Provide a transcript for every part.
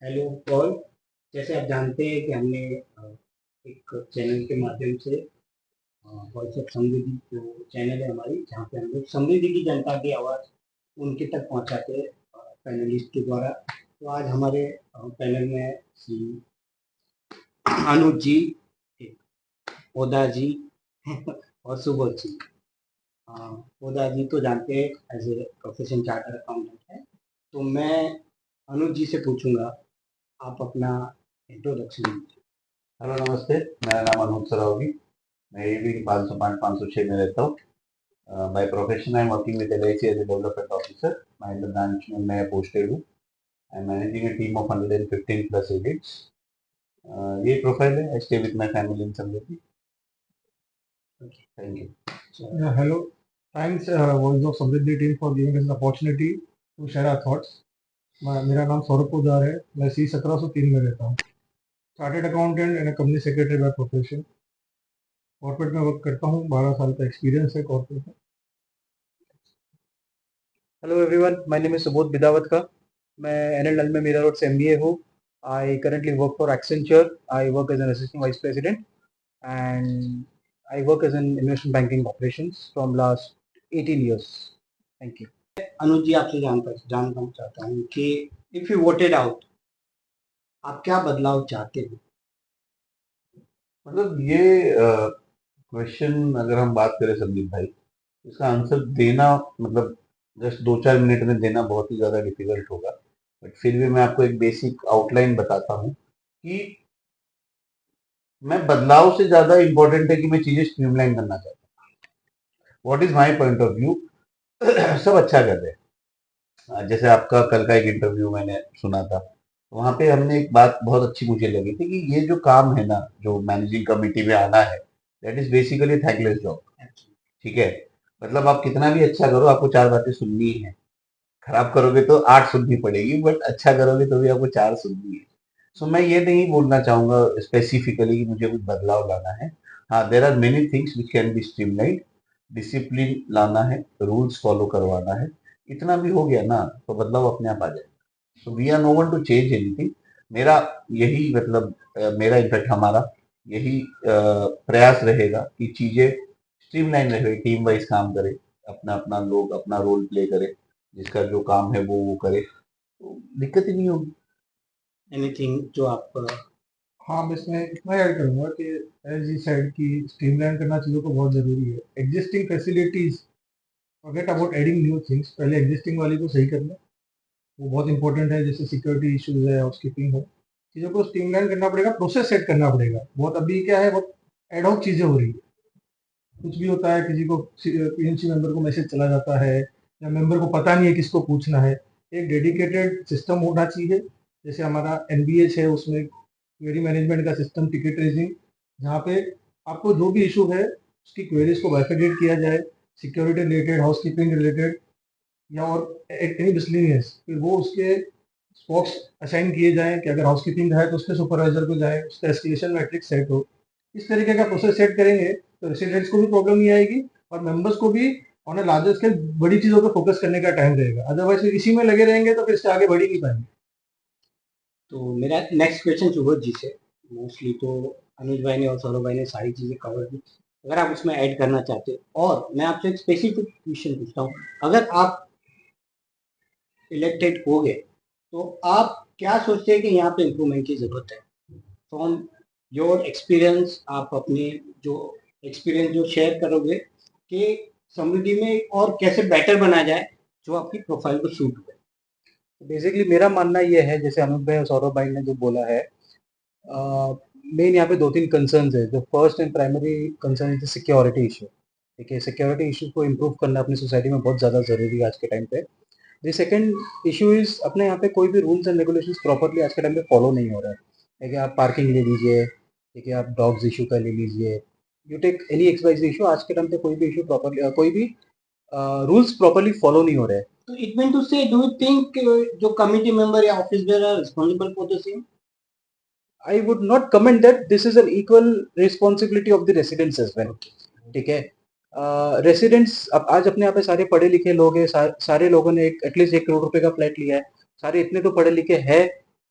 Hello all. जैसे आप जानते हैं कि हमने एक चैनल के माध्यम से वॉइस ऑफ समृद्धि जो चैनल है हमारी, जहाँ पे हम लोग समृद्धि की जनता की आवाज़ उनके तक पहुँचाते हैं पैनलिस्ट के द्वारा। तो आज हमारे पैनल में श्री अनुज जी, ओदा जी और सुबोध जी। ओदा जी तो जानते हैं as a profession charter accountant है। तो मैं अनुज जी से पूछूंगा, आप अपना इंट्रोडक्शन दीजिए। हेलो नमस्ते। मेरा नाम अनूप सरावगी। मैं एबी 505 506 में रहता हूँ। By profession I am working with LIC as a development officer. Mahindra branch में मैं पोस्टेड हूँ। I am managing a team of 115 plus edits. ये प्रोफाइल है। I stay with my family in Samruddhi. Thank you. Yeah, hello. Thanks, Voice of Samriddhi team for giving us the opportunity to share our thoughts. मेरा नाम सौरभ पोदार है। मैं सी 1703 में रहता हूँ। Chartered accountant and company secretary by profession. Corporate में work करता हूँ। 12 साल का एक्सपीरियंस है कॉर्पोरेट में। Hello everyone, my name is Subodh Bidawat का। मैं एनएल में मीरा रोड से एमबीए हूँ। I currently work for Accenture. I work as an assistant vice president and I work as an investment banking operations from last 18 years. Thank you. Anuj ji, आपसे जानना चाहता हूँ कि इफ यू वोटेड आउट, आप क्या बदलाव चाहते हो? मतलब ये क्वेश्चन अगर हम बात करें संदीप भाई, इसका आंसर देना मतलब जस्ट 2-4 मिनट में देना बहुत ही ज़्यादा डिफिकल्ट होगा। बट फिर भी मैं आपको एक बेसिक आउटलाइन बताता हूँ कि मैं बदलाव से ज़्यादा इम्पोर्टेंट है कि मैं चीज़ें स्ट्रीमलाइन करना चाहता हूँ। What is my point of view? सब अच्छा कर रहे हैं। जैसे आपका कल का एक इंटरव्यू मैंने सुना था, वहाँ पे हमने एक बात बहुत अच्छी मुझे लगी थी कि ये जो काम है ना, जो मैनेजिंग कमिटी में आना है, that is basically thankless job. ठीक है। मतलब आप कितना भी अच्छा करो, आपको 4 बातें सुननी है। खराब करोगे तो 8 सुननी पड़ेगी, बट अच्छा करोगे तो भी आपको 4 सुननी है। सो मैं ये नहीं बोलना चाहूंगा स्पेसिफिकली कि मुझे कुछ बदलाव लाना है। हाँ, there are many things which can be streamlined. Discipline लाना है, रूल्स फॉलो करवाना है। इतना भी हो गया ना तो बदलाव अपने आप आ जाएगा। So we are no one to change anything. मेरा यही मतलब मेरा इनफैक्ट हमारा यही प्रयास रहेगा कि चीजें स्ट्रीमलाइन रहे, टीम वाइज काम करे, अपना अपना लोग अपना रोल प्ले करे, जिसका जो काम है वो करे, तो दिक्कत ही नहीं होगी। एनीथिंग जो आप हाँ, मैं इसमें इतना ऐड करूँगा कि एज यू सेड कि स्ट्रीमलाइन करना चीज़ों को बहुत ज़रूरी है। Existing facilities, forget about adding new things. पहले एग्जिस्टिंग वाली को सही कर लें, वो बहुत इंपॉर्टेंट है। जैसे सिक्योरिटी इश्यूज है, हाउसकीपिंग है, चीज़ों को स्ट्रीमलाइन करना पड़ेगा, प्रोसेस सेट करना पड़ेगा। बहुत अभी क्या है, बहुत एडहॉक चीज़ें हो रही है। कुछ भी होता है, किसी को पीएनसी मेंबर को मैसेज चला जाता है या मेंबर को पता नहीं है किसको पूछना है। एक डेडिकेटेड सिस्टम होना चाहिए। जैसे हमारा एनबीएच है, उसमें क्वेरी मैनेजमेंट का सिस्टम, टिकट रेजिंग, जहाँ पे आपको जो भी इशू है उसकी क्वेरीज को बाइफरकेट किया जाए, सिक्योरिटी रिलेटेड, हाउसकीपिंग रिलेटेड या और एनी मिसलेनियस, फिर वो उसके स्पॉक्स असाइन किए जाएं कि अगर हाउसकीपिंग है तो उसके सुपरवाइजर को जाए, उसका एस्केलेशन मैट्रिक्स सेट हो। इस तरीके का प्रोसेस सेट करेंगे तो रेसिडेंट्स को भी प्रॉब्लम नहीं आएगी और मेंबर्स को भी ऑन अ लार्जर स्केल बड़ी चीज़ों पे फोकस करने का टाइम रहेगा। अदरवाइज फिर इसी में लगे रहेंगे तो फिर इससे आगे बढ़ ही नहीं पाएंगे। तो मेरा नेक्स्ट क्वेश्चन सुबोध जी से। मोस्टली तो अनुज भाई ने और सौरभ भाई ने सारी चीज़ें कवर की। अगर आप उसमें ऐड करना चाहते हो, और मैं आपसे एक स्पेसिफिक क्वेश्चन पूछता हूँ, अगर आप इलेक्टेड हो गए तो आप क्या सोचते हैं कि यहाँ पे इम्प्रूवमेंट की ज़रूरत है? फ्रॉम योर एक्सपीरियंस, आप अपने जो एक्सपीरियंस जो शेयर करोगे कि समृद्धि में और कैसे बेटर बना जाए जो आपकी प्रोफाइल को सूट हो। बेसिकली मेरा मानना ये है, जैसे अनूप भाई और सौरभ भाई ने जो बोला है, मेन यहाँ पे 2-3 कंसर्न्स है। जो first and primary concern is the security issue. ठीक है, सिक्योरिटी इशू को इम्प्रूव करना अपनी सोसाइटी में बहुत ज़्यादा ज़रूरी है आज के टाइम पे। द सेकंड इशू इज, अपने यहाँ पे कोई भी रूल्स एंड रेगुलेशंस प्रॉपर्ली आज के टाइम पे फॉलो नहीं हो रहा है। ठीक है, आप पार्किंग ले लीजिए, ठीक है, आप डॉग्स इशू का ले लीजिए, you take any X Y issue, आज के टाइम पे कोई भी इशू प्रॉपर्ली, कोई भी रूल्स प्रॉपर्ली फॉलो नहीं हो रहे हैं। तो it mean to say, do you think जो कमिटी मेंबर या office bearer are responsible for the same? I would not comment that this is an equal responsibility of the residents as well. ठीक है, residents अब आज अपने यहाँ पे सारे पढ़े लिखे लोग हैं, सारे लोगों ने एक एटलीस्ट 1 करोड़ रुपए का फ्लैट लिया है। सारे इतने तो पढ़े लिखे हैं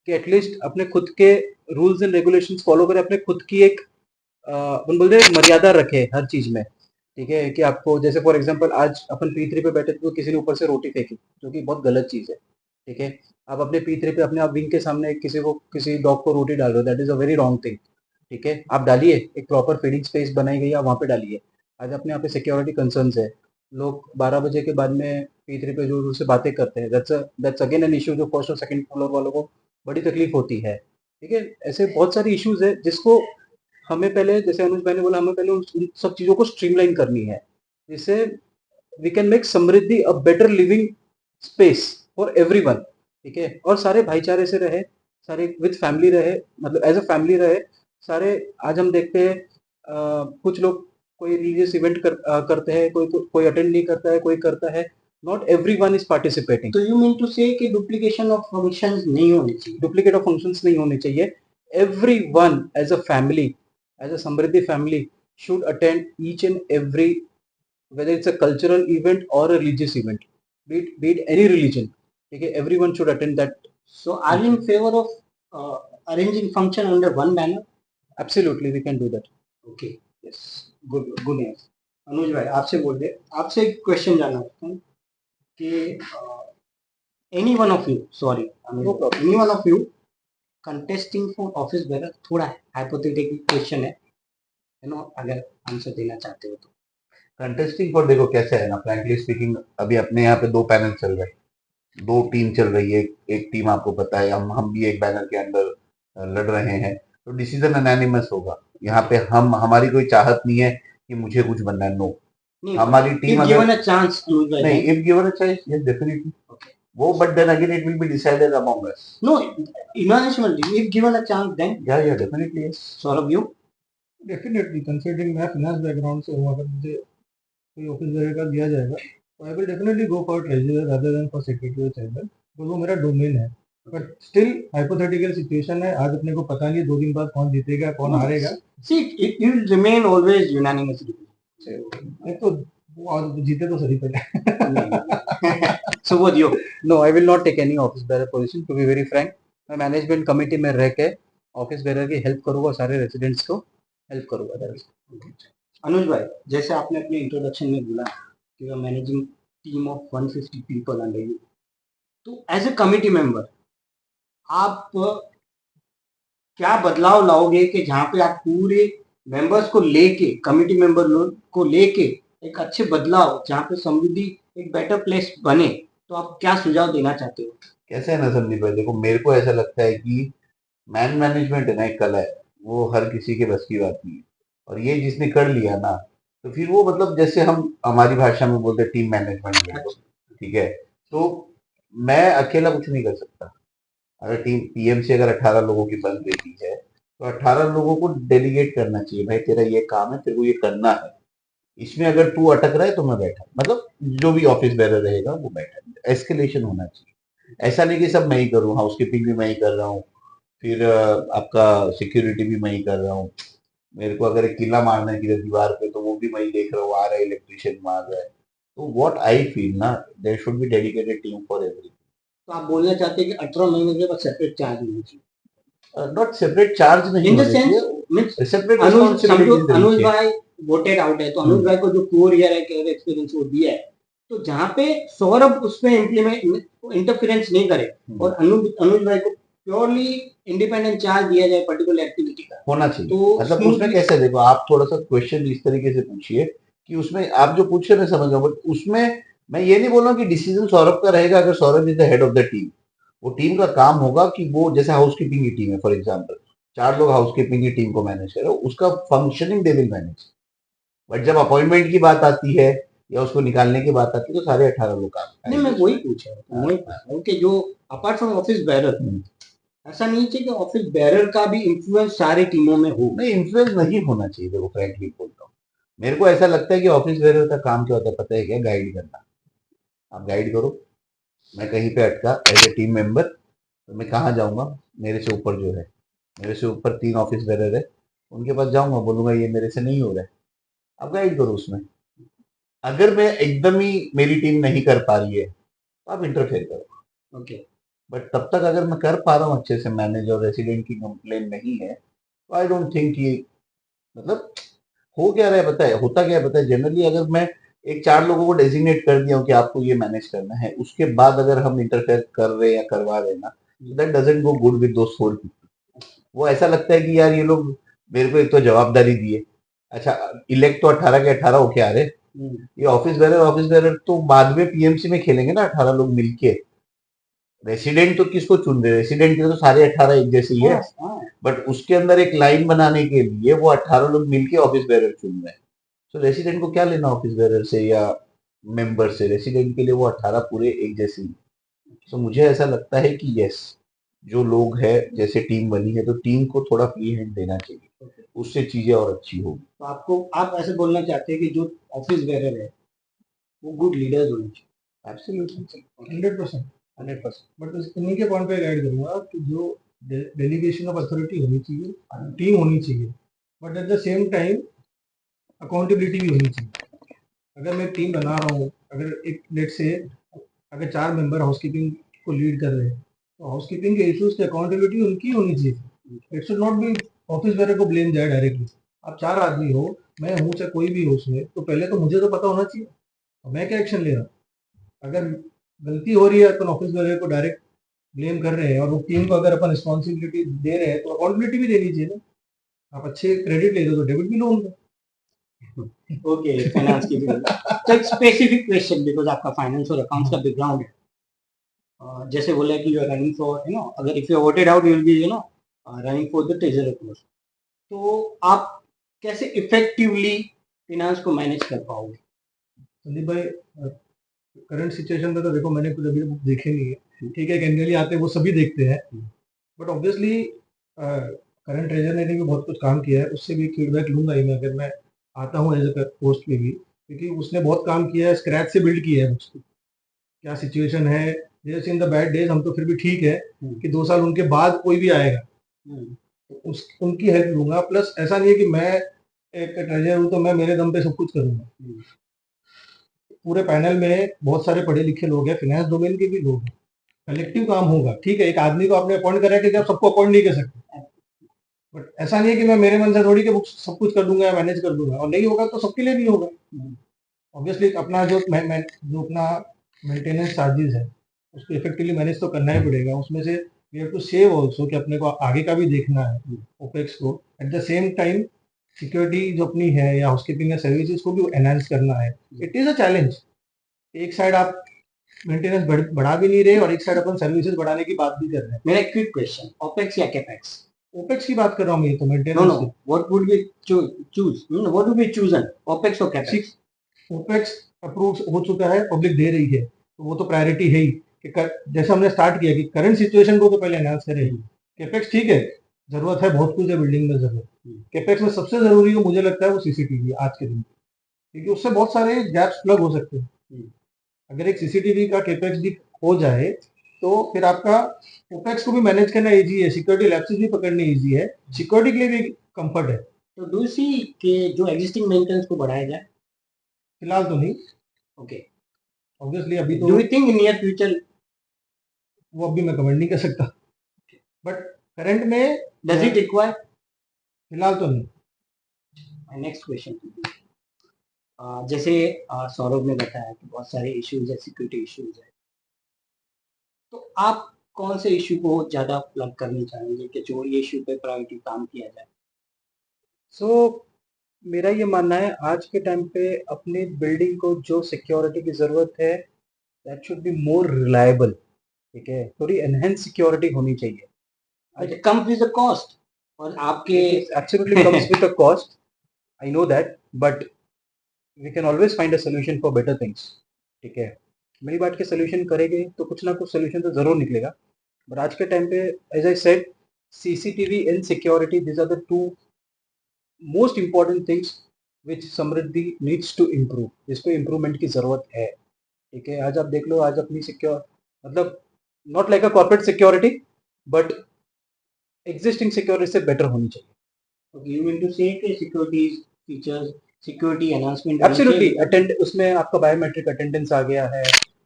कि एटलीस्ट अपने खुद के रूल्स एंड रेगुलेशंस फॉलो करें, अपने खुद की एक अपन बोलते हैं मर्यादा रखे हर चीज में, ठीक है। कि आपको जैसे फॉर एग्जांपल आज अपन P3 पे बैठे थे तो किसी ने ऊपर से रोटी फेंकी, जो कि बहुत गलत चीज है, ठीक है। आप अपने P3 पे अपने आप विंग के सामने किसी डॉग को रोटी डाल रहे हो, that is a very wrong thing, ठीक है। आप डालिए, एक प्रॉपर फीडिंग स्पेस बनाई गई है, आप वहाँ पे डालिए। आज अपने यहाँ पे सिक्योरिटी कंसर्न्स है, लोग 12 बजे के बाद में P3 पे जो से बातें करते हैं, दैट्स अगेन एन इशू, जो फर्स्ट और सेकंड फ्लोर वालों को बड़ी तकलीफ होती है, ठीक है। ऐसे बहुत सारी इश्यूज है जिसको हमें पहले, जैसे अनुज भाई ने बोला, हमें पहले उन सब चीजों को स्ट्रीमलाइन करनी है, जिससे we can make Samruddhi a better living space for everyone, ठीक है। और सारे भाईचारे से रहे, सारे विद फैमिली रहे, मतलब एज अ फैमिली रहे सारे। आज हम देखते हैं कुछ लोग कोई रिलीजियस इवेंट करते हैं, कोई अटेंड नहीं करता है, कोई करता है, नॉट एवरीवन इज पार्टिसिपेटिंग। तो यू मीन टू से कि डुप्लीकेशन ऑफ फंक्शंस नहीं होने चाहिए? डुप्लीकेट ऑफ फंक्शंस नहीं होने चाहिए। Everyone as a family, as a Samruddhi family should attend each and every, whether it's a cultural event or a religious event, be it any religion, okay, everyone should attend that. So are you in favor of arranging function under one banner? Absolutely, we can do that. Okay, yes, good answer. अनुज भाई आपसे बोल दे, आपसे एक question जानना चाहता हूँ कि any one of you, sorry any one of you contesting for office bearer, थोड़ा हाइपोथेटिकल क्वेश्चन है, यू नो, अगर आंसर देना चाहते हो तो। कंटेस्टिंग फॉर, देखो कैसे है ना, फ्रैंकली स्पीकिंग, अभी अपने यहाँ पे 2 पैनल चल रहे हैं, 2 टीम चल रही है। एक टीम आपको पता है, हम भी एक बैनर के अंदर लड़ रहे हैं, तो डिसीजन एनानिमस होगा। यहाँ पे हमारी कोई चाहत नहीं है कि मुझे कुछ बनना है, नो। हमारी team if given a chance, Anuj भाई, नहीं, if given a chance, yes definitely वो, but then again it will be decided among us. no, imagination, if given a chance, then yeah definitely yes. Saurabh you? Definitely, considering मैं finance background से हूँ, अगर मुझे कोई office वगैरह का दिया जाएगा तो I will definitely go for treasurer rather than for secretary और चेयरमैन, तो वो मेरा डोमेन है। बट स्टिल हाइपोथेटिकल सिचुएशन है, आज अपने को पता नहीं 2 दिन बाद कौन जीतेगा कौन हारेगा। See, it will remain always unanimous. नहीं तो वो आज जीते तो सही पहले। So what you? No, I will not take any office bearer position, to be very frank. मैं मैनेजमेंट कमेटी में रह के ऑफिस बेरर की हेल्प करूंगा, सारे रेजिडेंट्स को हेल्प करूंगा। अनुज भाई, जैसे आपने अपने इंट्रोडक्शन में बोला कि you are managing team of 150 people under you, तो एज ए कमिटी मेंबर आप क्या बदलाव लाओगे कि जहाँ पे आप पूरे मेंबर्स को लेके, कमिटी मेंबर को लेके एक अच्छे बदलाव, जहाँ पे समृद्धि एक बेटर प्लेस बने, तो आप क्या सुझाव देना चाहते हो? कैसे है ना संदीप भाई, देखो मेरे को ऐसा लगता है कि मैनेजमेंट है ना, एक कला है, वो हर किसी के बस की बात नहीं है। और ये जिसने कर लिया ना, तो फिर वो मतलब जैसे हम हमारी भाषा में बोलते हैं टीम मैनेजमेंट, ठीक है। तो मैं अकेला कुछ नहीं कर सकता। अगर टीम पीएमसी अगर 18 लोगों की बन रही है, तो 18 लोगों को डेलीगेट करना चाहिए, भाई तेरा ये काम है, तेरे को ये करना है, इसमें अगर तू अटक रहा है तो मैं बैठा, मतलब जो भी ऑफिस बेरर रहेगा वो बैठा। एस्केलेशन होना चाहिए, ऐसा नहीं कि सब मैं ही करूँ, हाउसकीपिंग भी मैं ही कर रहा हूँ, फिर आपका सिक्योरिटी भी मैं ही कर रहा हूँ, मेरे को अगर एक किला मारना है किधर दीवार पे तो वो भी मैं ही देख रहा हूँ, आ रहा है इलेक्ट्रिशियन मार रहा है। तो व्हाट आई फील ना, there should be dedicated team for everything. तो आप बोलना चाहते हैं कि 18 महीने के बाद सेपरेट चार्ज होना चाहिए? नॉट सेपरेट चार्ज नहीं इन द होने सेंस चाहिए, मींस सेपरेट अनुज रिस्पांसिबिलिटीज अनुज देनी चाहिए। भाई वोटेड आउट है, तो अनुज भाई को जो 4 ईयर है कैरियर एक्सपीरियंस वो दिया है, तो जहाँ पे सौरभ उसमें इम्प्लीमेंट इंटरफेरेंस नहीं करे और अनुज भाई को प्योरली इंडिपेंडेंट चार्ज दिया जाए पर्टिकुलर एक्टिविटी का, होना चाहिए। तो मतलब उसमें कैसे, देखो आप थोड़ा सा क्वेश्चन इस तरीके से पूछिए कि उसमें आप जो पूछ रहे हैं मैं समझ रहा हूँ, बट उसमें मैं ये नहीं बोल रहा हूँ कि डिसीजन सौरभ का रहेगा अगर Saurabh is the head of the team. वो टीम का काम होगा कि वो, जैसे हाउसकीपिंग की टीम है फॉर एग्जांपल, 4 लोग हाउसकीपिंग की टीम को मैनेज कर रहे हो, उसका functioning they will manage. But जब अपॉइंटमेंट की बात आती है या उसको निकालने की बात आती है तो सारे 18 लोग काम। नहीं, मैं वही पूछ रहा हूँ कि जो अपार्ट फ्रॉम ऑफिस बैरर, ऐसा नहीं चाहिए कि ऑफिस बैरर का भी इन्फ्लुएंस सारी टीमों में हो। नहीं, इन्फ्लुएंस नहीं होना चाहिए। देखो फ्रैंकली बोलता हूँ, मेरे को ऐसा लगता है कि ऑफिस बैरर का काम क्या होता है पता है क्या, गाइड करना। आप गाइड करो, मैं कहीं पे अटका एज ए टीम मेंबर, तो मैं कहाँ जाऊंगा, मेरे से ऊपर जो है, मेरे से ऊपर 3 ऑफिस बैरर है, उनके पास जाऊंगा, बोलूंगा ये मेरे से नहीं हो रहा है, आप गाइड करो उसमें। अगर मैं एकदम ही मेरी टीम नहीं कर पा रही है तो आप इंटरफेयर करो। ओके, बट तब तक अगर मैं कर पा रहा हूँ अच्छे से मैनेज और रेसिडेंट की कंप्लेन नहीं है, तो आई डोंट थिंक ये मतलब हो क्या रहा है पता है, होता क्या है पता है, जनरली अगर मैं एक 4 लोगों को डेजिग्नेट कर दिया हूँ कि आपको ये मैनेज करना है, उसके बाद अगर हम इंटरफेयर कर रहे हैं या करवा रहे हैं ना, that doesn't go good with those 4 people. वो ऐसा लगता है कि यार ये लोग मेरे को एक तो जवाबदारी दिए, अच्छा इलेक्ट तो 18 के 18 होके आ रहे, ये ऑफिस बेरर तो बाद में पीएमसी में खेलेंगे ना 18 लोग मिलके। रेसिडेंट तो किसको चुन रहे, रेसिडेंट के लिए तो सारे 18 एक जैसे ही है, हाँ, बट उसके अंदर एक लाइन बनाने के लिए वो 18 लोग मिलके ऑफिस बेरर चुन रहे हैं। तो रेसिडेंट को क्या लेना ऑफिस बेरर से या मेंबर से, रेसिडेंट के लिए वो 18 पूरे एक जैसे ही। तो मुझे ऐसा लगता है कि यस, जो लोग हैं जैसे टीम बनी है तो टीम को थोड़ा फ्री हैंड देना चाहिए, उससे चीजें और अच्छी होगी। तो आपको आप ऐसे बोलना चाहते हैं कि जो ऑफिस बेरर है वो गुड लीडर्स होने चाहिए। एब्सोल्युटली 100%। 100%। बट उन्हीं के पॉइंट पे ऐड करूंगा कि जो डेलीगेशन ऑफ अथॉरिटी होनी चाहिए, टीम होनी चाहिए, but at the same time accountability भी होनी चाहिए। अगर मैं टीम बना रहा हूँ, अगर एक लेट से अगर 4 मेंबर हाउसकीपिंग को लीड कर रहे हैं, तो हाउसकीपिंग के इश्यूज की अकाउंटेबिलिटी उनकी होनी चाहिए। It should not be office bearer को ब्लेम जाए डायरेक्टली। आप 4 आदमी हो, मैं हूँ चाहे कोई भी हो उसमें, तो पहले तो मुझे तो पता होना चाहिए और मैं क्या एक्शन ले रहा हूँ। अगर गलती हो रही है अपन ऑफिस बेरर को डायरेक्ट ब्लेम कर रहे हैं और वो टीम को अगर अपन रिस्पॉन्सिबिलिटी दे रहे हैं तो अकाउंटेबिलिटी भी देनी चाहिए ना। आप अच्छे क्रेडिट ले दो तो डेबिट भी लो उनका। ओके, फाइनेंस की भी तो एक स्पेसिफिक क्वेश्चन, बिकॉज आपका फाइनेंस और अकाउंट्स का बैकग्राउंड है। जैसे बोला कि यू आर रनिंग फॉर, अगर if you voted out you will be running for the treasurer post, तो आप कैसे इफेक्टिवली फाइनेंस को मैनेज कर पाओगे? संदीप भाई, करंट सिचुएशन में तो देखो मैंने कुछ अभी बुक देखे नहीं है, ठीक है, जनरली आते हैं वो सभी देखते हैं, बट ऑब्वियसली करंट ट्रेजर ने भी बहुत कुछ काम किया है, उससे भी फीडबैक लूंगा ही मैं अगर मैं आता हूँ एज ए पोस्ट पे भी, क्योंकि उसने बहुत काम किया है, स्क्रैच से बिल्ड किया है उसको। क्या सिचुएशन है, जैसे इन द बैड डेज हम तो फिर भी ठीक है कि 2 साल उनके बाद कोई भी आएगा तो उनकी हेल्प लूंगा। प्लस ऐसा नहीं है कि मैं एक ट्रेजर हूँ तो मैं मेरे दम पे सब कुछ करूंगा। पूरे पैनल में बहुत सारे पढ़े लिखे लोग हैं, फाइनेंस डोमेन के भी लोग हैं, कलेक्टिव काम होगा। ठीक है, एक आदमी को आपने अपॉइंट करा है कि आप सबको अपॉइंट नहीं कर सकते, बट ऐसा नहीं है कि मैं मेरे मन से थोड़ी कि सब कुछ कर दूंगा या मैनेज कर दूंगा, और नहीं होगा तो सबके लिए नहीं होगा। ऑब्वियसली अपना जो जो अपना मेंटेनेंस चार्जेस है उसको इफेक्टिवली मैनेज तो करना ही पड़ेगा। उसमें से we have to save also कि अपने को आगे का भी देखना है ओपेक्स को। At the same time security जो अपनी है या हाउसकीपिंग या सर्विसेज को भी एनहांस करना है। It is a challenge. एक साइड आप मेंटेनेंस बढ़ा भी नहीं रहे और एक साइड अपन सर्विसेज बढ़ाने की बात भी कर रहे हैं। मेरा एक क्विक क्वेश्चन, ओपेक्स या कैपेक्स? ओपेक्स की बात कर रहा हूँ मैं, ये तो no maintenance no, what would be choose, what would be chosen, opex और कैपेक्स? ओपेक्स अप्रूव हो चुका है, पब्लिक दे रही है, तो वो तो प्रायोरिटी है ही कि जैसे हमने स्टार्ट किया कि करंट सिचुएशन को तो पहले एनहांस करें। कैपेक्स ठीक है, जरूरत है, बहुत कुछ है बिल्डिंग में जरूरत। कैपेक्स में सबसे जरूरी हो मुझे लगता है वो सीसीटीवी आज के दिन, क्योंकि उससे बहुत सारे गैप्स प्लग हो सकते हैं। अगर एक सीसीटीवी का कैपेक्स भी हो जाए तो फिर आपका ओपेक्स को भी मैनेज करना इजी है, सिक्योरिटी लैप्सेस भी पकड़नी इजी है, सिक्योरिटी के लिए भी कंफर्ट है। तो डू यू सी कि जो एग्जिस्टिंग मेंटेनेंस को बढ़ाया जाए? फिलहाल तो नहीं, ओके, ऑब्वियसली अभी तो do you think in near future? वो अभी मैं कमेंट नहीं कर सकता, बट करंट में डज इट रिक्वायर? फिलहाल तो नहीं। माय नेक्स्ट क्वेश्चन, जैसे सौरभ ने बताया कि बहुत सारे इश्यूज है, सिक्योरिटी इश्यूज है, तो आप कौन से इश्यू को ज्यादा प्लग करना चाहेंगे कि जो ये इश्यू पे प्रायोरिटी काम किया जाए? सो मेरा ये मानना है आज के टाइम पे अपनी बिल्डिंग को जो सिक्योरिटी की ज़रूरत है that should be more reliable. ठीक है, थोड़ी एनहेंस सिक्योरिटी होनी चाहिए। It comes with the cost, और आपके absolutely comes with a cost, I know that, but we can always find a solution for better things. ठीक है, मेरी बात के सोल्यूशन करेंगे तो कुछ ना कुछ सोल्यूशन तो ज़रूर निकलेगा। बट आज के टाइम पे as I said, CCTV and security, this are the two most important things which Samruddhi needs to improve, जिसको इम्प्रूवमेंट की ज़रूरत है। ठीक है, आज आप देख लो, आज अपनी सिक्योर मतलब not like a corporate security, but existing security से बेटर होनी चाहिए। Okay, you mean to say कि security features, security enhancement absolutely, attend उसमें आपका बायोमेट्रिक अटेंडेंस आ गया है,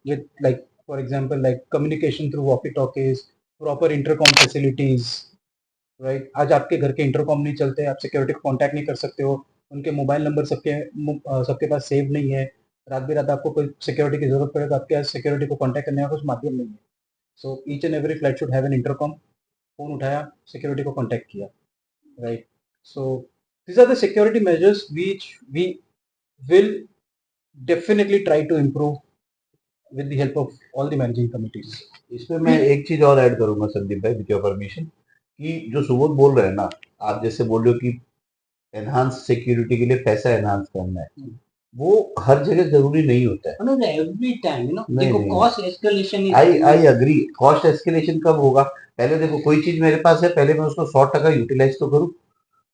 with like for example, like communication through walkie-talkies, proper intercom facilities, right? आज आपके घर के इंटरकॉम नहीं चलते, आप सिक्योरिटी को कांटेक्ट नहीं कर सकते हो, उनके मोबाइल नंबर सबके पास सेव नहीं है, रात बेरात आपको कोई सिक्योरिटी की जरूरत पड़े तो आपके पास सिक्योरिटी को कांटेक्ट करने का कुछ माध्यम नहीं है. So each and every flat should have an intercom. Phone उठाया, सिक्योरिटी को कांटेक्ट किया, right? So these are the security measures which we will definitely try to improve with the help of all the managing committees. इसमें मैं एक चीज और add करूंगा संदीप भाई, विद योर परमिशन, कि जो सुबोध बोल रहे हैं ना, आप जैसे बोल रहे हो कि एनहांस सिक्योरिटी के लिए पैसा एनहांस करना है, वो हर जगह जरूरी नहीं होता है. No, no, every time, you know, नहीं, देखो नहीं. cost escalation is I agree. Cost escalation कब होगा? पहले देखो, कोई चीज मेरे पास है, पहले मैं उसको 100% यूटिलाइज तो करूं.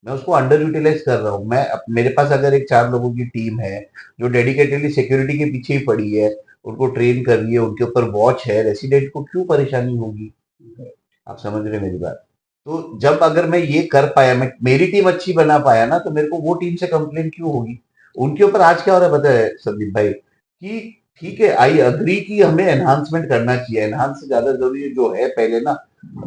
मैं उसको अंडर यूटिलाइज कर रहा हूँ. मेरे पास अगर एक 4 लोगों की टीम है जो डेडिकेटेडली सिक्योरिटी के पीछे ही पड़ी है, उनको ट्रेन कर रही है, उनके ऊपर वॉच है, रेसिडेंट को क्यों परेशानी होगी? आप समझ रहे हैं मेरी बात? तो जब अगर मैं ये कर पाया, मैं मेरी टीम अच्छी बना पाया ना, तो मेरे को वो टीम से कंप्लेन क्यों होगी? उनके ऊपर आज क्या हो रहा है पता है संदीप भाई, कि ठीक है, आई अग्री कि हमें एनहांसमेंट करना चाहिए. एनहांस से ज्यादा जरूरी जो है, पहले ना,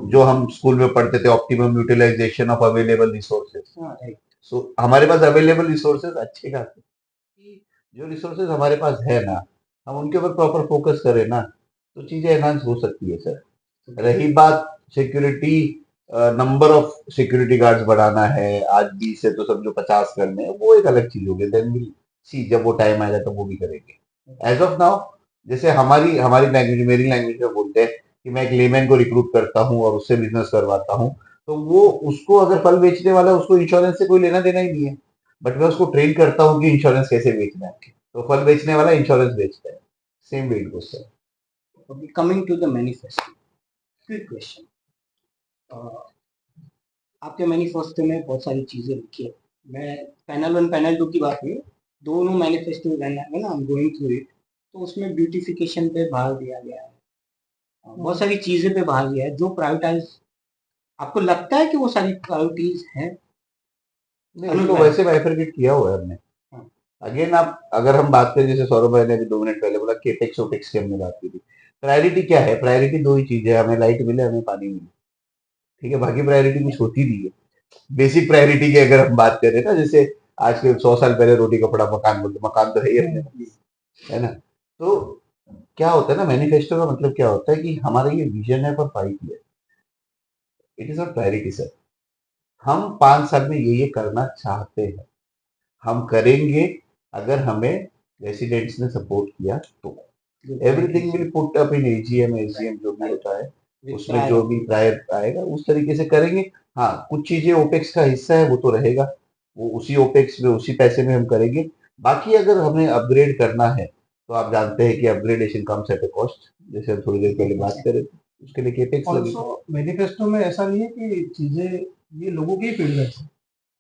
जो हम स्कूल में पढ़ते थे, optimum utilization of available resources. right. So हमारे पास अवेलेबल रिसोर्सेज अच्छे खासे, जो रिसोर्सेज हमारे पास है ना, हम उनके ऊपर प्रॉपर फोकस करें ना, तो चीजें एनहांस हो सकती है सर. रही बात security, number of security guards बढ़ाना है, आज 20 है तो समझो 50 करने हैं, वो एक अलग चीज होगी. देन विल सी, जब वो टाइम आएगा तो वो भी करेंगे. एज ऑफ नाउ, जैसे हमारी हमारी लैंग्वेज, मेरी लैंग्वेज में बोलते हैं कि मैं एक लेमैन को रिक्रूट करता हूँ और उससे बिजनेस करवाता हूँ, तो वो, उसको अगर फल बेचने वाला, उसको इंश्योरेंस से कोई लेना देना ही नहीं है, बट मैं उसको ट्रेन करता हूँ कि इंश्योरेंस कैसे बेचना है, तो फल बेचने वाला इंश्योरेंस बेचता है. Same way it goes. Okay, coming to the manifesto, quick question. आपके मैनिफेस्टो में बहुत सारी चीजें लिखी है. मैं पैनल 1 पैनल 2 की बात नहीं, दोनों मैनिफेस्टो है ना, I am going through it, तो उसमें ब्यूटिफिकेशन पे भार दिया गया है, बहुत सारी चीजें पे भार दिया है जो प्रायोरिटाइज, आपको लगता है कि वो सारी प्रायोरिटीज हैं? नहीं, उसको वैसे बाइफरकेट किया हुआ है हमने. अगेन, आप अगर हम बात करें, जैसे सौरभ भाई ने अभी 2 मिनट पहले बोला, केपेक्स ओपेक्स की हमने बात की थी. प्रायोरिटी क्या है? प्रायोरिटी 2 ही चीज है, हमें लाइट मिले, हमें पानी मिले. ठीक है, बाकी प्रायोरिटी कुछ होती नहीं है. बेसिक प्रायोरिटी की अगर हम बात करें ना, जैसे आज के 100 साल पहले रोटी कपड़ा मकान बोलते, मकान तो है ही अपने, है ना? तो क्या होता है ना, मैनिफेस्टो का मतलब क्या होता है कि हमारा ये विजन है for 5 year. It is not priority sir. हम 5 साल में ये करना चाहते हैं, हम करेंगे अगर हमें रेसिडेंट्स ने सपोर्ट किया तो. Everything will put up in AGM, AGM जो भी होता है उसमें जो भी प्रायर आएगा उस तरीके से करेंगे. हाँ, कुछ चीजें ओपेक्स का हिस्सा है, वो तो रहेगा, वो उसी ओपेक्स में, उसी पैसे में हम करेंगे. बाकी अगर हमें अपग्रेड करना है, तो आप जानते हैं कि upgradation comes at a cost, जैसे हम थोड़ी देर पहले बात करें, उसके लिए केपेक्स लगेगा. ऑल्सो मैनिफेस्टो में ऐसा नहीं है कि चीजें ये लोगों के ही फीडबैक है.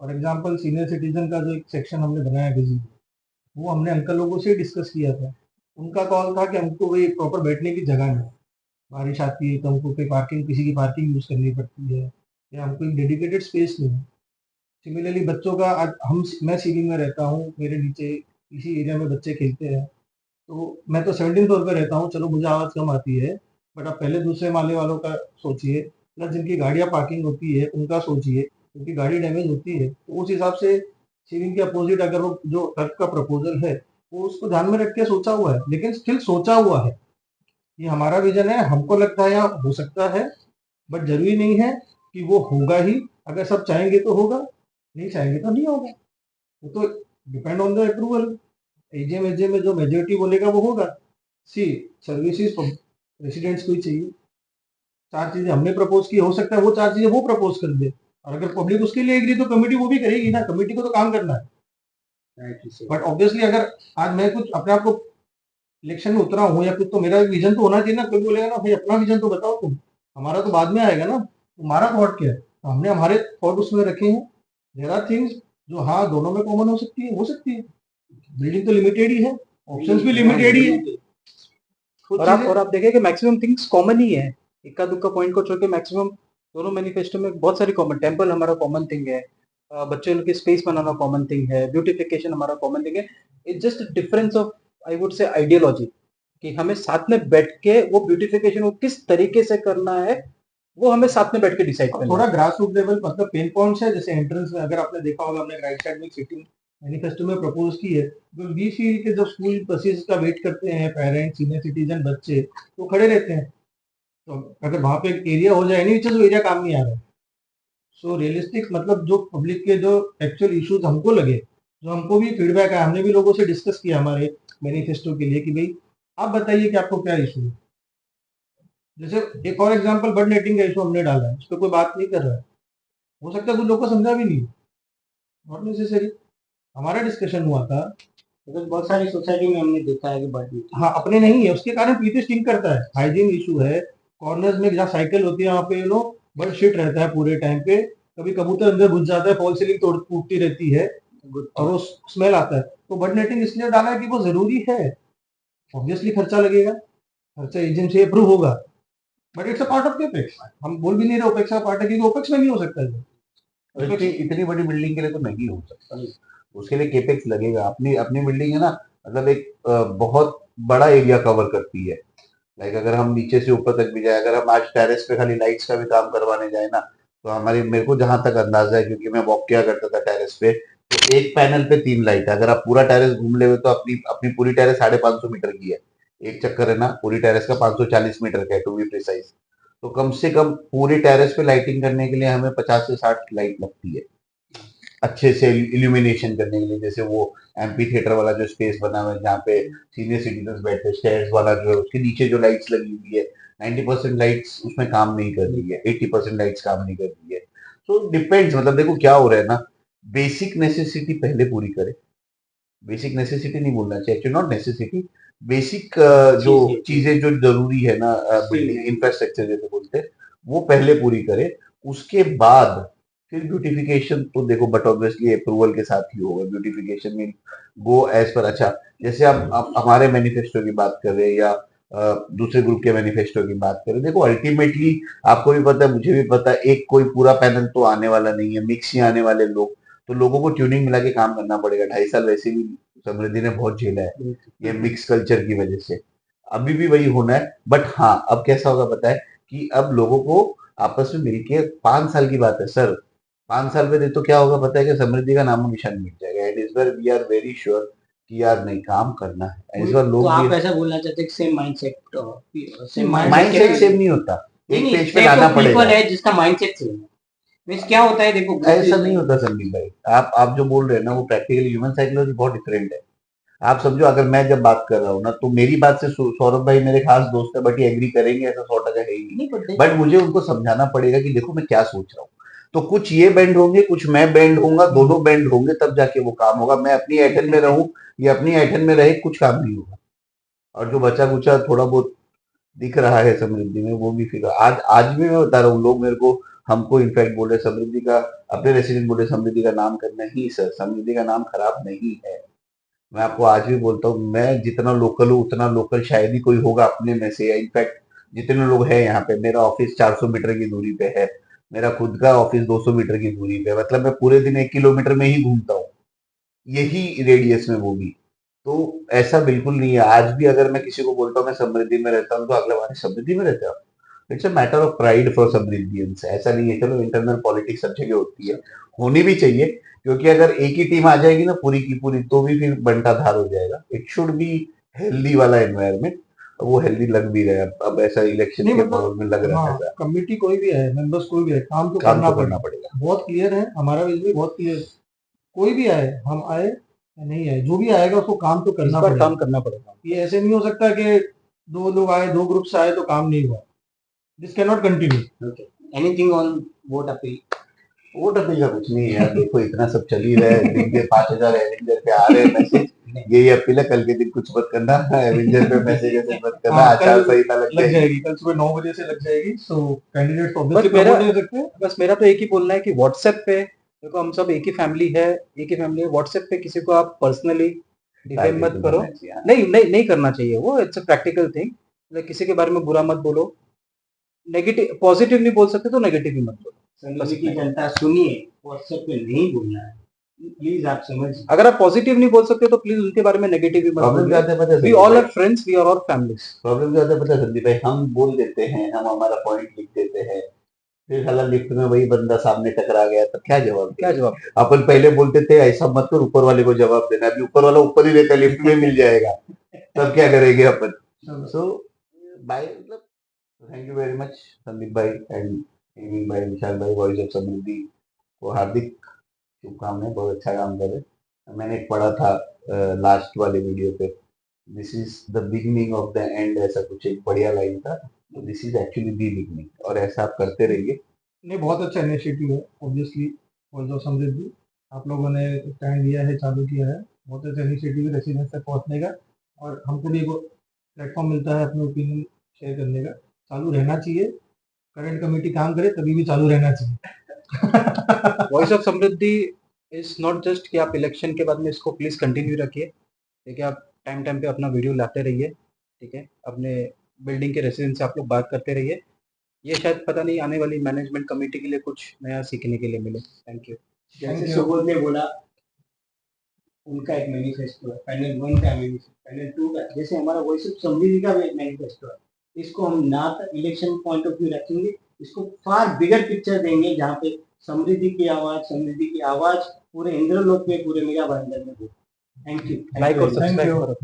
फॉर एग्जांपल, सीनियर सिटीजन का जो एक सेक्शन हमने बनाया है, वो हमने अंकल लोगों से डिस्कस किया था. उनका कॉल था कि हमको कोई प्रॉपर बैठने की जगह नहीं, बारिश आती है तो हमको कोई पार्किंग, किसी की पार्किंग यूज़ करनी पड़ती है, या हमको एक डेडिकेटेड स्पेस नहीं है. सिमिलरली बच्चों का, आज मैं सीलिंग में रहता हूँ, मेरे नीचे इसी एरिया में बच्चे खेलते हैं, तो मैं तो 17 फ्लोर पे रहता हूँ, चलो मुझे आवाज़ कम आती है, बट आप पहले दूसरे माले वालों का सोचिए, प्लस जिनकी गाड़ियाँ पार्किंग होती है उनका सोचिए, क्योंकि गाड़ी डैमेज होती है. तो उस हिसाब से सीलिंग के अपोजिट अगर वो जो टर्क का प्रपोजल है, वो उसको ध्यान में रख के सोचा हुआ है, लेकिन स्टिल सोचा हुआ है. ये हमारा विजन है, हमको लगता है या हो सकता है, बट जरूरी नहीं है कि वो होगा ही. अगर सब चाहेंगे तो होगा, नहीं चाहेंगे तो नहीं होगा. वो तो depend on the approval. AGM में जो मेजोरिटी बोलेगा वो होगा. सी, सर्विसेज रेसिडेंट्स को ही चाहिए. 4 चीजें हमने प्रपोज की, हो सकता है वो 4 चीजें वो प्रपोज कर दे, और अगर पब्लिक उसके लिए एग्री तो कमेटी वो भी करेगी ना. कमेटी को तो काम करना है. बट ऑब्वियसली अगर आज मैं कुछ अपने आप को इलेक्शन में उतरा हूँ या कुछ, तो मेरा विजन तो होना चाहिए ना. कोई बोलेगा ना, भाई अपना विजन तो बताओ तुम, हमारा तो बाद में आएगा ना, तुम्हारा थॉट क्या है. तो हमने हमारे थॉट उसमें रखे हैं. देयर आर थिंग्स जो हाँ दोनों में कॉमन हो सकती है. बिल्डिंग तो लिमिटेड ही है, ऑप्शंस भी लिमिटेड ही है. और आप देखें कि मैक्सिमम थिंग्स कॉमन ही है, इक्का दुक्का पॉइंट को छोड़ के मैक्सिमम दोनों मैनिफेस्टो में बहुत सारी कॉमन. टेम्पल हमारा कॉमन थिंग है, बच्चों के स्पेस बनाना कॉमन थिंग है, ब्यूटिफिकेशन हमारा कॉमन थिंग है. It's just difference of, I would say, ideology, कि हमें साथ में बैठ के वो ब्यूटिफिकेशन को किस तरीके से करना है, वो हमें साथ में बैठ के डिसाइड करना थोड़ा है। ग्रास रूट लेवल मतलब पेन पॉइंट्स है, जैसे एंट्रेंस में अगर आपने देखा होगा, हमने राइट साइड में सिटिंग मैनिफेस्टो में प्रपोज की है, तो वी फील के जब स्कूल बसेस का वेट करते हैं पेरेंट्स, सीनियर सिटीजन, बच्चे तो खड़े रहते हैं, तो अगर वहाँ पे एक एरिया हो जाए, एनी वो एरिया काम नहीं आ रहा है। सो रियलिस्टिक मतलब जो पब्लिक के जो एक्चुअल इश्यूज हमको लगे, जो हमको भी फीडबैक है, हमने भी लोगों से डिस्कस किया हमारे मैनिफेस्टो के लिए कि भाई आप बताइए कि आपको क्या इशू है। जैसे एक और एग्जांपल, बर्ड नेटिंग का इशू हमने डाला है, उस पर कोई बात नहीं कर रहा है, हो सकता है कुछ लोगों को समझा भी नहीं, नॉट नेसेसरी। हमारा डिस्कशन हुआ था। बिकॉज बहुत सारी सोसाइटी में हमने देखा है कि बर्ड मीटिंग हाँ, अपने नहीं है, उसके कारण पीछे स्टिंग करता है, हाइजीन इशू है। कॉर्नर्स में जहाँ साइकिल होती है वहाँ पे बर्ड शिट रहता है पूरे टाइम पे, कभी कबूतर अंदर घुस जाता है, फॉल सीलिंग तोड़ टूटती रहती है गुड और वो स्मेल आता है। तो बर्ड नेटिंग इसलिए डाला है कि वो जरूरी है, ऑब्वियसली खर्चा लगेगा, खर्चा एजेंसी अप्रूव होगा, but it's a part of capex. हम बोल भी नहीं रहे ओपेक्स का पार्ट है, क्योंकि ओपेक्स में नहीं हो सकता है। और इतनी इतनी बड़ी बिल्डिंग के लिए तो नहीं हो सकता, उसके लिए केपेक्स लगेगा। अपनी अपनी बिल्डिंग है ना, मतलब एक बहुत बड़ा एरिया कवर करती है। लाइक अगर हम नीचे से ऊपर तक भी जाए, अगर हम आज टेरेस पे खाली लाइट्स का भी काम करवाने जाए ना, तो हमारी, मेरे को जहां तक अंदाजा है, क्योंकि मैं वॉक किया करता था टेरेस पे, तो एक पैनल पे 3 लाइट है। अगर आप पूरा टेरेस घूम ले तो अपनी अपनी पूरी टेरेस 550 मीटर की है, एक चक्कर है ना पूरी टेरेस का 540 मीटर का है, टू बी प्रिसाइज। तो कम से कम पूरी टेरेस पे लाइटिंग करने के लिए हमें 50 से 60 लाइट लगती है, अच्छे से इल्यूमिनेशन करने के लिए। जैसे वो एम्पी थिएटर वाला जो स्पेस बना हुआ है जहाँ पे सीनियर सिटीजन बैठे हैं, स्टेयर्स वाला जो है उसके नीचे जो लाइट्स लगी हुई है, 90% लाइट्स उसमें काम नहीं कर रही है, 80% लाइट्स काम नहीं कर रही है। तो डिपेंड्स, मतलब देखो क्या हो रहा है ना, बेसिक नेसेसिटी पहले पूरी करे। बेसिक नेसेसिटी नहीं बोलना चाहिए, एक्चुअली नॉट नेसेसिटी, बेसिक जो चीजें जो जरूरी है ना, बिल्डिंग इंफ्रास्ट्रक्चर जैसे बोलते हैं, वो पहले पूरी करे। उसके बाद फिर ब्यूटिफिकेशन तो देखो, बट ऑब्वियसली अप्रूवल के साथ ही होगा ब्यूटिफिकेशन में, गो एज पर। अच्छा, जैसे आप हमारे मैनिफेस्टो की बात कर रहे हैं या दूसरे ग्रुप के मैनिफेस्टो की बात करें, देखो अल्टीमेटली आपको भी पता है, मुझे भी पता है, एक कोई पूरा पैनल तो आने वाला नहीं है, मिक्स ही आने वाले लोग, तो लोगों को ट्यूनिंग मिला के काम करना पड़ेगा। 2.5 साल वैसे भी समृद्धि ने बहुत झेला है ये मिक्स कल्चर की वजह से, अभी भी वही होना है। बट हाँ, अब कैसा होगा पता है, कि अब लोगों को आपस में मिलके, 5 साल की बात है सर, 5 साल में तो क्या होगा पता है, कि समृद्धि का नामो निशान मिट जाएगा। एंड इस बार वी आर वेरी श्योर कि यार नहीं, काम करना है इस बार। तो लोग आप भी, ऐसा बोलना चाहते हैं कि same mindset same mindset same नहीं होता, एक पेज पे लाना पड़ेगा। है जिसका माइंडसेट सेम है। मींस क्या होता है देखो, ऐसा नहीं होता संदीप भाई, आप जो बोल रहे हैं ना, वो प्रैक्टिकली ह्यूमन साइकोलॉजी बहुत डिफरेंट है। आप समझो, अगर मैं जब बात कर रहा हूँ ना, तो मेरी बात से सौरभ भाई मेरे खास दोस्त है, बट ये एग्री करेंगे ऐसा 100% है ही नहीं। बट मुझे उनको समझाना पड़ेगा कि देखो मैं क्या सोच रहा हूँ। तो कुछ ये बेंड होंगे, कुछ मैं बेंड होऊंगा, दोनों बेंड होंगे, तब जाके वो काम होगा। मैं अपनी ऐठन में रहूं, ये अपनी ऐठन में रहे, कुछ काम नहीं होगा। और जो बचा कुचा थोड़ा बहुत दिख रहा है समृद्धि में, वो भी फिर आज आज भी मैं बता रहा हूँ, लोग मेरे को, हमको इनफैक्ट बोले समृद्धि का, अपने रेसिडेंट बोले समृद्धि का नाम करना ही सर, समृद्धि का नाम खराब नहीं है। मैं आपको आज भी बोलता हूँ, मैं जितना लोकल हूँ उतना लोकल शायद ही कोई होगा अपने में से, या इनफैक्ट जितने लोग हैं यहाँ पे, मेरा ऑफिस 400 मीटर की दूरी पे है, मेरा खुद का ऑफिस 200 मीटर की दूरी पे है, मतलब मैं पूरे दिन 1 किलोमीटर में ही घूमता हूँ, यही रेडियस में वो भी। तो ऐसा बिल्कुल नहीं है। आज भी अगर मैं किसी को बोलता हूँ मैं समृद्धि में रहता हूँ, तो अगला बार समृद्धि में रहता हूँ, it's a matter of pride for Samruddhians. ऐसा नहीं है, चलो इंटरनल पॉलिटिक्स सब जगह होती है, होनी भी चाहिए, क्योंकि अगर एक ही टीम आ जाएगी ना पूरी की पूरी, तो भी फिर बंटा धार हो जाएगा। इट शुड बी हेल्दी वाला एनवायरमेंट, वो हेल्दी लग भी रहा है। अब ऐसा इलेक्शन नहीं के मतलब, माहौल में लग रहा है हाँ, ऐसा, कमिटी कोई भी है, मेंबर्स कोई भी है, काम तो काम करना तो करना पड़ेगा। पड़ेगा। बहुत क्लियर है, हमारा विजन भी बहुत क्लियर है। कोई भी आए, हम आए या नहीं आए, जो भी आएगा उसको काम तो इस करना बार पड़ेगा। काम करना पड़ेगा। ये ऐसे नहीं हो सकता कि 2 लोग आए, 2 ग्रुप से आए तो काम नहीं हुआ। This can not continue. Okay, anything on vote appeal? Vote appeal का कुछ नहीं है यार, देखो इतना सब चल ही रहा है, दिन के 5,000 एवेंजर पे आ रहे हैं मैसेज, यही अपील है, कल के दिन कुछ मत करना, एवेंजर पे मैसेज ऐसे मत करना, हाँ, आचार कल संहिता लग लग जाएगी। जाएगी, कल सुबह 9 बजे से लग जाएगी। सो कैंडिडेट बस ऑब्वियसली मेरा प्रमोट नहीं कर सकते। बस मेरा तो एक ही बोलना है कि व्हाट्सएप पे देखो, हम सब एक ही फैमिली है, एक ही फैमिली है। व्हाट्सएप पे किसी को आप पर्सनली डिफेम टारगेट मत नहीं करो। करना चाहिए, हाँ। नहीं करना चाहिए वो, इट्स अ प्रैक्टिकल थिंग। मतलब किसी के बारे में बुरा मत बोलो, नेगेटिव पॉजिटिव नहीं बोल सकते तो नेगेटिव भी मत बोलो, बस समृद्धि इतना की ही। जनता सुनिए, व्हाट्सएप पे नहीं बोलना है। प्लीज आप समझ अगर आप पॉजिटिव नहीं बोल सकते तो प्लीज उनके बारे में नेगेटिव भी मत प्रॉब्लम क्या बोलिए। आता है पता है वी संदीप ऑल भाई? Are friends, we are all families. Problem क्या होता है पता है संदीप भाई, हम बोल देते हैं, हम हमारा पॉइंट लिख देते हैं, फिर साला लिफ्ट में वही बंदा सामने टकरा गया तो क्या जवाब क्या दें? जवाब? अपन पहले बोलते थे ऐसा मत कर, ऊपर वाले को जवाब देना, अभी ऊपर वाला ऊपर ही रहता है, लिफ्ट में मिल जाएगा, तब क्या करेंगे अपन? सो बाय, मतलब thank you very much Sandeep भाई एंड एमी भाई, विशाल भाई, वॉइस ऑफ समृद्धि को हार्दिक शुभकामनाएं, बहुत अच्छा काम कर रहे हैं। मैंने एक पढ़ा था लास्ट वाले वीडियो पे, this is the beginning of the end, ऐसा कुछ एक बढ़िया लाइन था, तो this is actually the beginning, और ऐसा आप करते रहिए। नहीं, बहुत अच्छा इनिशिएटिव है ऑब्वियसली। वॉइस ऑफ समृद्धि आप लोगों ने स्टैंड लिया है, चालू किया है, बहुत अच्छा इनिशिएटिव है रेसिडेंस तक पहुंचने का, और हमको भी एक प्लेटफॉर्म मिलता है अपने ओपिनियन शेयर करने का। चालू रहना चाहिए, करंट कमेटी काम करे तभी भी चालू रहना चाहिए। Voice of Samriddhi is not just कि आप इलेक्शन के बाद में इसको प्लीज कंटिन्यू रखिए, ठीक है? आप टाइम टाइम पे अपना वीडियो लाते रहिए, ठीक है? अपने बिल्डिंग के रेसिडेंट से आप लोग बात करते रहिए। ये शायद पता नहीं आने वाली मैनेजमेंट कमेटी के लिए कुछ नया सीखने के लिए मिले। Thank you. जैसे सुबोध ने बोला, उनका एक मैनिफेस्टो है, पैनल 1 का मैनिफेस्टो, पैनल 2 का, जैसे हमारा वॉइस ऑफ समृद्धि का भी एक मैनिफेस्टो है। इसको हम ना तो इलेक्शन पॉइंट ऑफ व्यू रखेंगे, इसको फार बिगर पिक्चर देंगे जहाँ पे समृद्धि की आवाज पूरे इंद्रलोक में, पूरे मीरा भाईंदर में हो। Thank you. लाइक और Thank सब्सक्राइब you. करो।